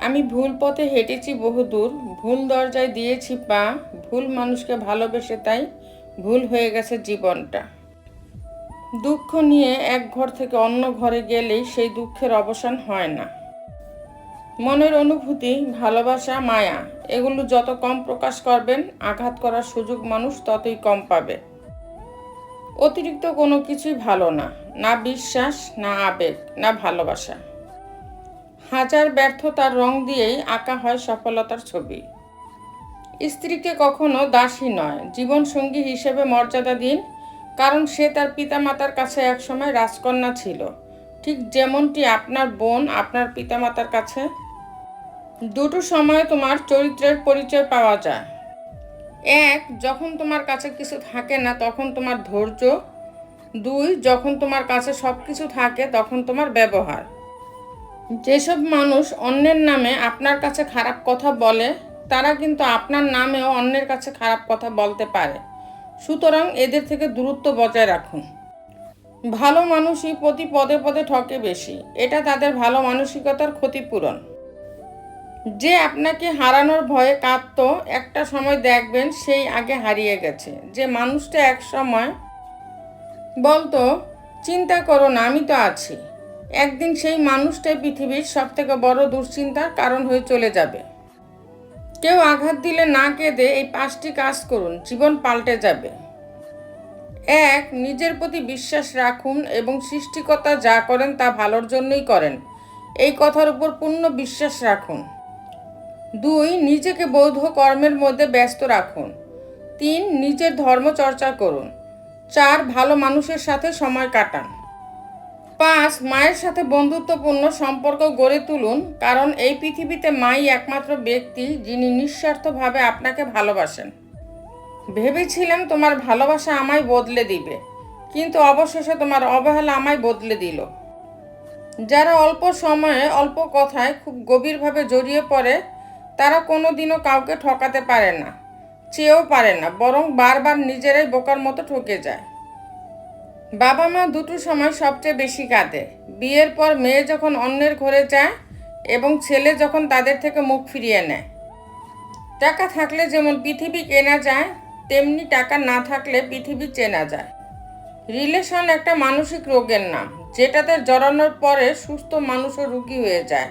আমি ভুল পথে হেঁটেছি বহুদূর, ভুল দরজায় দিয়েছি পা, ভুল মানুষকে ভালোবেসে তাই ভুল হয়ে গেছে জীবনটা। দুঃখ নিয়ে এক ঘর থেকে অন্য ঘরে গেলেই সেই দুঃখের অবসান হয় না। মনের অনুভূতি, ভালোবাসা, মায়া এগুলো যত কম প্রকাশ করবেন, আঘাত করার সুযোগ মানুষ ততই কম পাবে। অতিরিক্ত কোনো কিছুই ভালো না, না বিশ্বাস, না আবেগ, না ভালোবাসা। হাজার ব্যর্থতার রং দিয়েই আঁকা হয় সফলতার ছবি। স্ত্রীকে কখনো দাসী নয়, জীবনসঙ্গী হিসেবে মর্যাদা দিন, কারণ সে তার পিতামাতার কাছে একসময় রাজকন্যা ছিল, ঠিক যেমনটি আপনার বোন আপনার পিতামাতার কাছে। দুটো সময়ে তোমার চরিত্রের পরিচয় পাওয়া যায়। এক, যখন তোমার কাছে কিছু থাকে না তখন তোমার ধৈর্য। দুই, যখন তোমার কাছে সব কিছু থাকে তখন তোমার ব্যবহার। যেসব মানুষ অন্যের নামে আপনার কাছে খারাপ কথা বলে, তারা কিন্তু আপনার নামেও অন্যের কাছে খারাপ কথা বলতে পারে। সুতরাং এদের থেকে দূরত্ব বজায় রাখুন। ভালো মানুষই প্রতি পদে পদে ঠকে বেশি, এটা তাদের ভালো মানসিকতার ক্ষতিপূরণ। যে আপনাকে হারানোর ভয়ে কাঁদতো, একটা সময় দেখবেন সেই আগে হারিয়ে গেছে। যে মানুষটা এক সময় বলতো চিন্তা করো না আমি তো আছি, একদিন সেই মানুষটাই পৃথিবীর সবথেকে বড় দুশ্চিন্তার কারণ হয়ে চলে যাবে। কেউ আঘাত দিলে না কেঁদে এই 5টি কাজ করুন, জীবন পাল্টে যাবে। এক, নিজের প্রতি বিশ্বাস রাখুন এবং সৃষ্টিকর্তা যা করেন তা ভালোর জন্যই করেন, এই কথার উপর পূর্ণ বিশ্বাস রাখুন। 2, নিজেকে বৌদ্ধ কর্মের মধ্যে ব্যস্ত রাখুন। 3, নিজের ধর্ম চর্চা করুন। 4, ভালো মানুষের সাথে সময় কাটান। 5, মায়ের সাথে বন্ধুত্বপূর্ণ সম্পর্ক গড়ে তুলুন, কারণ এই পৃথিবীতে মাই একমাত্র ব্যক্তি যিনি নিঃস্বার্থভাবে আপনাকে ভালোবাসেন। ভেবেছিলাম তোমার ভালোবাসা আমায় বদলে দিবে, কিন্তু অবশেষে তোমার অবহেলা আমায় বদলে দিল। যারা অল্প সময়ে অল্প কথায় খুব গভীরভাবে জড়িয়ে পড়ে, তারা কোনোদিনও কাউকে ঠকাতে পারে না, চেয়েও পারে না, বরং বারবার নিজেরাই বোকার মতো ঠকে যায়। বাবা মা দুটো সময় সবচেয়ে বেশি কাঁদে, বিয়ের পর মেয়ে যখন অন্যের ঘরে যায় এবং ছেলে যখন তাদের থেকে মুখ ফিরিয়ে নেয়। টাকা থাকলে যেমন পৃথিবী কেনা যায়, তেমনি টাকা না থাকলে পৃথিবী চেনা যায়। রিলেশন একটা মানসিক রোগের নাম, যেটাতে জড়ানোর পরে সুস্থ মানুষও রোগী হয়ে যায়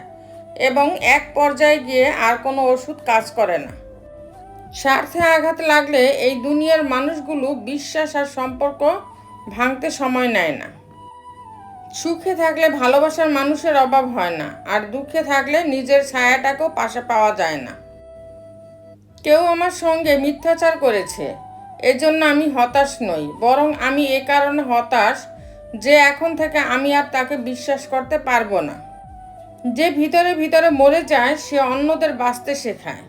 এবং এক পর্যায়ে গিয়ে আর কোনো ওষুধ কাজ করে না। স্বার্থে আঘাত লাগলে এই দুনিয়ার মানুষগুলো বিশ্বাস আর সম্পর্ক ভাঙতে সময় নেয় না। সুখে থাকলে ভালোবাসার মানুষের অভাব হয় না, আর দুঃখে থাকলে নিজের ছায়াটাকেও পাশে পাওয়া যায় না। কেউ আমার সঙ্গে মিথ্যাচার করেছে, এজন্য আমি হতাশ নই, বরং আমি এ কারণে হতাশ যে এখন থেকে আমি আর তাকে বিশ্বাস করতে পারবো না। যে ভিতরে ভিতরে মরে যায় সে অন্যদের বাঁচতে শেখায়।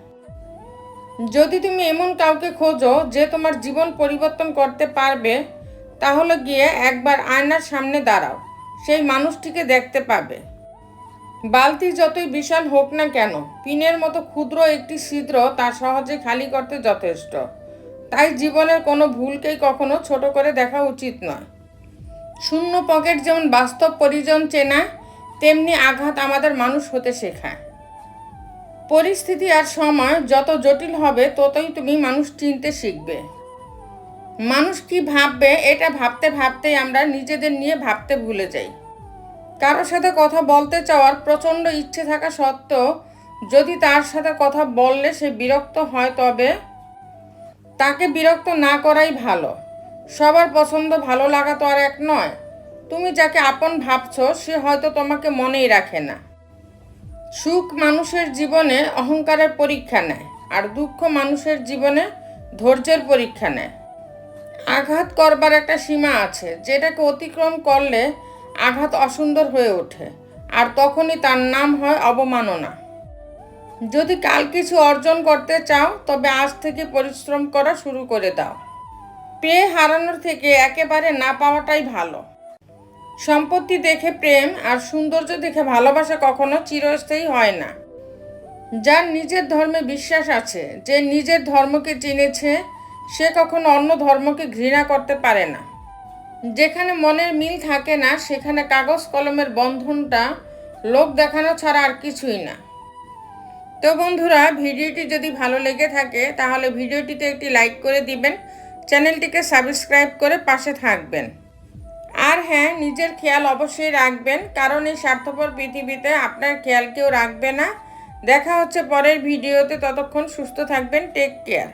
যদি তুমি এমন কাউকে খোঁজো যে তোমার জীবন পরিবর্তন করতে পারবে, তাহলে গিয়ে একবার আয়নার সামনে দাঁড়াও, সেই মানুষটিকে দেখতে পাবে। বালতি যতই বিশাল হোক না কেন, পিনের মতো ক্ষুদ্র একটি ছিদ্র তা সহজে খালি করতে যথেষ্ট। তাই জীবনের কোনো ভুলকেই কখনো ছোট করে দেখা উচিত নয়। শূন্য পকেট যেমন বাস্তব পরিজন চেনা, তেমনি আঘাত আমাদের মানুষ হতে শেখায়। পরিস্থিতি আর সময় যত জটিল হবে ততই তুমি মানুষ চিনতে শিখবে। মানুষ কি ভাববে এটা ভাবতে ভাবতেই আমরা নিজেদের নিয়ে ভাবতে ভুলে যাই। কারোর সাথে কথা বলতে চাওয়ার প্রচণ্ড ইচ্ছে থাকা সত্ত্বেও যদি তার সাথে কথা বললে সে বিরক্ত হয়, তবে তাকে বিরক্ত না করাই ভালো। সবার পছন্দ ভালো লাগা তো আর এক নয়। তুমি যাকে আপন ভাবছো সে হয়তো তোমাকে মনেই রাখে না। সুখ মানুষের জীবনে অহংকারের পরীক্ষা নেয়, আর দুঃখ মানুষের জীবনে ধৈর্যের পরীক্ষা নেয়। আঘাত করবার একটা সীমা আছে, যেটাকে অতিক্রম করলে আঘাত অসুন্দর হয়ে ওঠে, আর তখনই তার নাম হয় অবমাননা। যদি কাল কিছু অর্জন করতে চাও, তবে আজ থেকে পরিশ্রম করা শুরু করে দাও। পেয়ে হারানোর থেকে একেবারে না পাওয়াটাই ভালো। সম্পত্তি দেখে প্রেম আর সৌন্দর্য দেখে ভালোবাসা কখনো চিরস্থায়ী হয় না। যার নিজের ধর্মে বিশ্বাস আছে, যে নিজের ধর্মকে চিনেছে, সে কখনো অন্য ধর্মকে ঘৃণা করতে পারে না। যেখানে মনের মিল থাকে না, সেখানে কাগজ কলমের বন্ধনটা লোক দেখানো ছাড়া আর কিছুই না। তো বন্ধুরা, ভিডিওটি যদি ভালো লেগে থাকে তাহলে ভিডিওটিতে একটি লাইক করে দিবেন, চ্যানেলটিকে সাবস্ক্রাইব করে পাশে থাকবেন। আর হ্যাঁ, নিজের খেয়াল অবশ্যই রাখবেন, কারণ এই স্বার্থপর পৃথিবীতে আপনার খেয়াল কেউ রাখবে না। দেখা হচ্ছে পরের ভিডিওতে, ততক্ষণ সুস্থ থাকবেন। Take care.